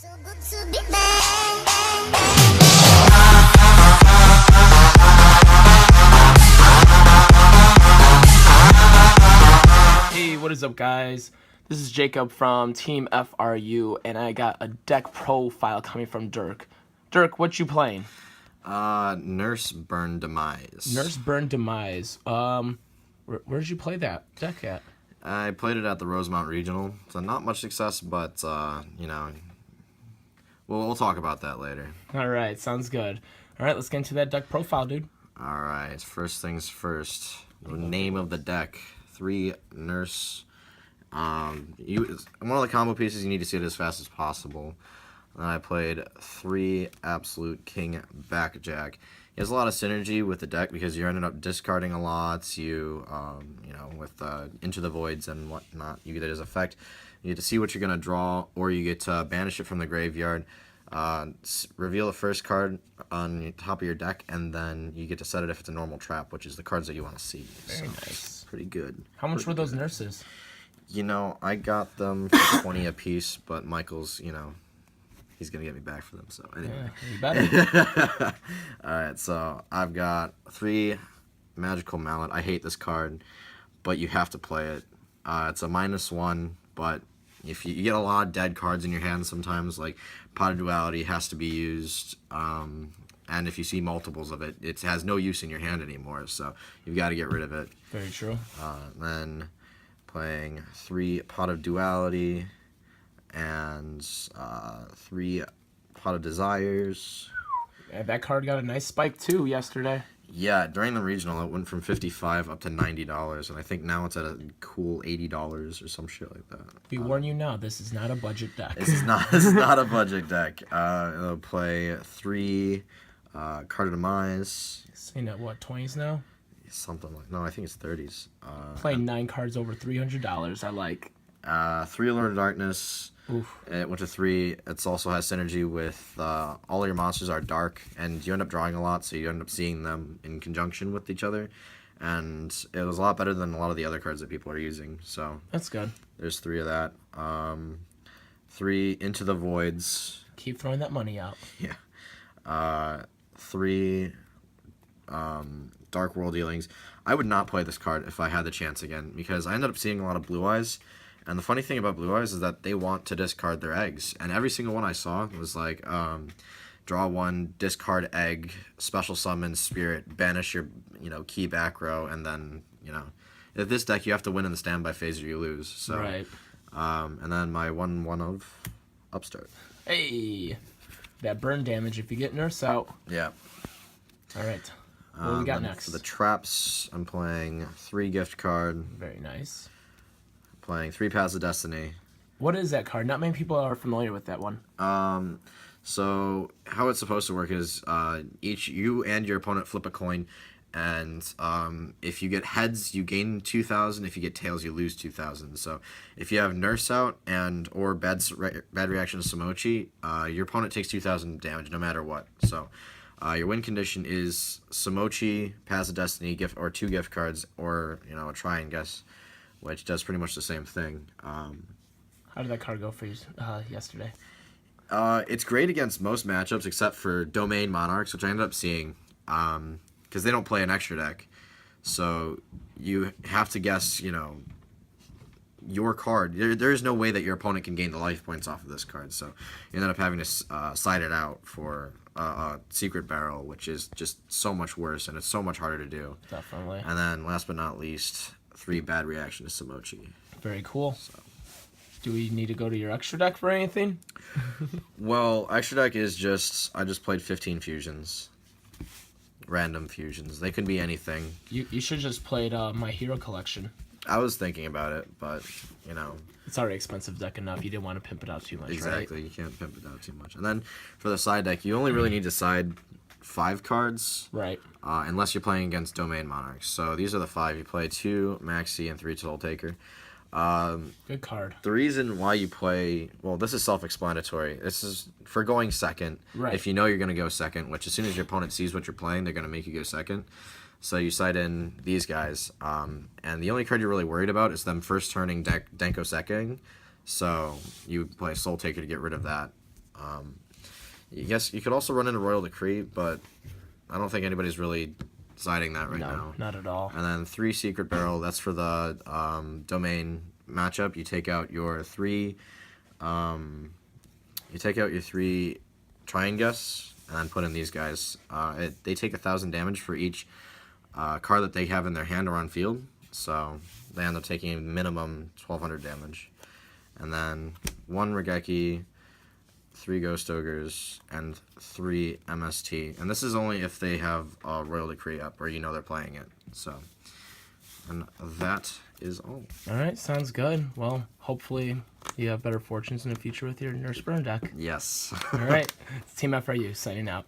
So good to be back. Hey, what is up, guys? This is Jacob from Team FRU, and I got a deck profile coming from Dirk. Dirk, what you playing? Nurse Burn Demise. Nurse Burn Demise. Where'd you play that deck at? I played it at the Rosemount Regional, so not much success, but, we'll talk about that later. All right, sounds good. All right, let's get into that deck profile, dude. All right, first things first. The name of the deck, 3 Nurse. One of the combo pieces, you need to see it as fast as possible. And I played 3 Absolute King Backjack. He has a lot of synergy with the deck because you ended up discarding a lot. With Into the Voids and whatnot, you get his effect. You get to see what you're going to draw, or you get to banish it from the graveyard, reveal the first card on the top of your deck, and then you get to set it if it's a normal trap, which is the cards that you want to see. Very nice. Pretty good. How much were those nurses? I got them for 20 a piece, but Michael's, he's going to get me back for them. So, anyway. Yeah, you better. All right, so I've got 3 Magical Mallet. I hate this card, but you have to play it. It's a -1, but if you get a lot of dead cards in your hand sometimes, like Pot of Duality has to be used, and if you see multiples of it, it has no use in your hand anymore, so you've got to get rid of it. Very true. Then playing 3 Pot of Duality and 3 Pot of Desires. Yeah, that card got a nice spike too yesterday. Yeah, during the regional, it went from $55 up to $90, and I think now it's at a cool $80 or some shit like that. We warn you now, this is not a budget deck. This is not a budget deck. I'll play 3 Card of Demise. Saying at what, 20s now? Something like, no, I think it's 30s. Playing 9 cards over $300. I like. 3 Lord of Darkness. Oof. It went to 3. It also has synergy with all your monsters are dark, and you end up drawing a lot, so you end up seeing them in conjunction with each other. And it was a lot better than a lot of the other cards that people are using. So That's good. there's 3 of that. 3 Into the Voids. Keep throwing that money out. Yeah. 3 Dark World Dealings. I would not play this card if I had the chance again, because I ended up seeing a lot of Blue Eyes. And the funny thing about Blue Eyes is that they want to discard their eggs. And every single one I saw was like, draw 1, discard egg, special summon, spirit, banish your, key back row, and then, if this deck, you have to win in the standby phase or you lose. So, Right. And then my 1/1 of Upstart. Hey! That burn damage if you get nurse out. Yeah. All right. What do we got And next? For the traps, I'm playing 3 gift card, Very nice. playing 3 Paths of Destiny. What is that card? Not many people are familiar with that one. So how it's supposed to work is each you and your opponent flip a coin, and if you get heads, you gain 2,000. If you get tails, you lose 2,000. So if you have Nurse out or bad reaction to Samochi, your opponent takes 2,000 damage no matter what. So your win condition is Samochi, Paths of Destiny, or 2 gift cards, or a try and guess, which does pretty much the same thing. How did that card go for you yesterday? It's great against most matchups except for Domain Monarchs, which I ended up seeing, because they don't play an extra deck. So you have to guess, your card. There is no way that your opponent can gain the life points off of this card. So you ended up having to side it out for a Secret Barrel, which is just so much worse, and it's so much harder to do. Definitely. And then, last but not least, 3 bad reaction to Samochi. Very cool. Do we need to go to your extra deck for anything? Well, extra deck is I just played 15 fusions. Random fusions. They could be anything. You should just played My Hero Collection. I was thinking about it, but, It's already expensive deck enough. You didn't want to pimp it out too much, exactly. right? You can't pimp it out too much. And then, for the side deck, you only really need to side 5 cards. Right. Unless you're playing against Domain Monarchs. So, these are the 5. You play 2 Maxi and 3 Soul Taker. Good card. The reason why you play, well, this is self-explanatory. This is for going second. Right. If you know you're going to go second, which as soon as your opponent sees what you're playing, they're going to make you go second. So you side in these guys. And the only card you're really worried about is them first turning Denko Seking. So you play Soul Taker to get rid of that. Yes, you could also run into Royal Decree, but I don't think anybody's really deciding that right No, now. not at all. And then 3 Secret Barrel, that's for the domain matchup. You take out your 3 Try and Guess, and then put in these guys. They take 1,000 damage for each card that they have in their hand or on field, so they end up taking a minimum 1,200 damage. And then 1 Regeki, 3 Ghost Ogres, and 3 MST. And this is only if they have Royal Decree up, or you know they're playing it. So, and that is all. All right, sounds good. Well, hopefully you have better fortunes in the future with your Nurse Burn deck. Yes. All right, it's Team FRU signing out.